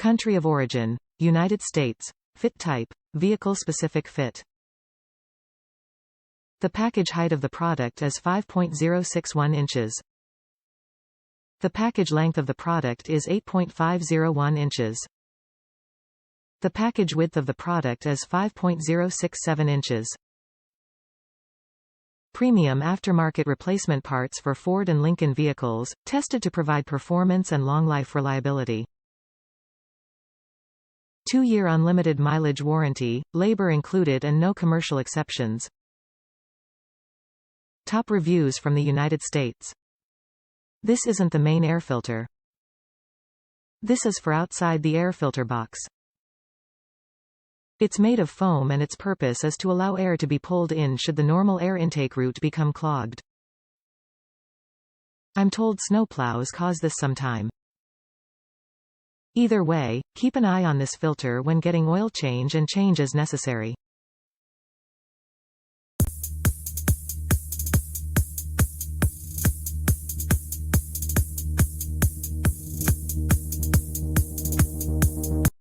Country of origin: United States. Fit type: vehicle-specific fit. The package height of the product is 5.061 inches. The package length of the product is 8.501 inches. The package width of the product is 5.067 inches. Premium aftermarket replacement parts for Ford and Lincoln vehicles, tested to provide performance and long-life reliability. 2-year unlimited mileage warranty, labor included and no commercial exceptions. Top reviews from the United States. This isn't the main air filter. This is for outside the air filter box. It's made of foam and its purpose is to allow air to be pulled in should the normal air intake route become clogged. I'm told snowplows cause this sometime. Either way, keep an eye on this filter when getting oil change and change as necessary.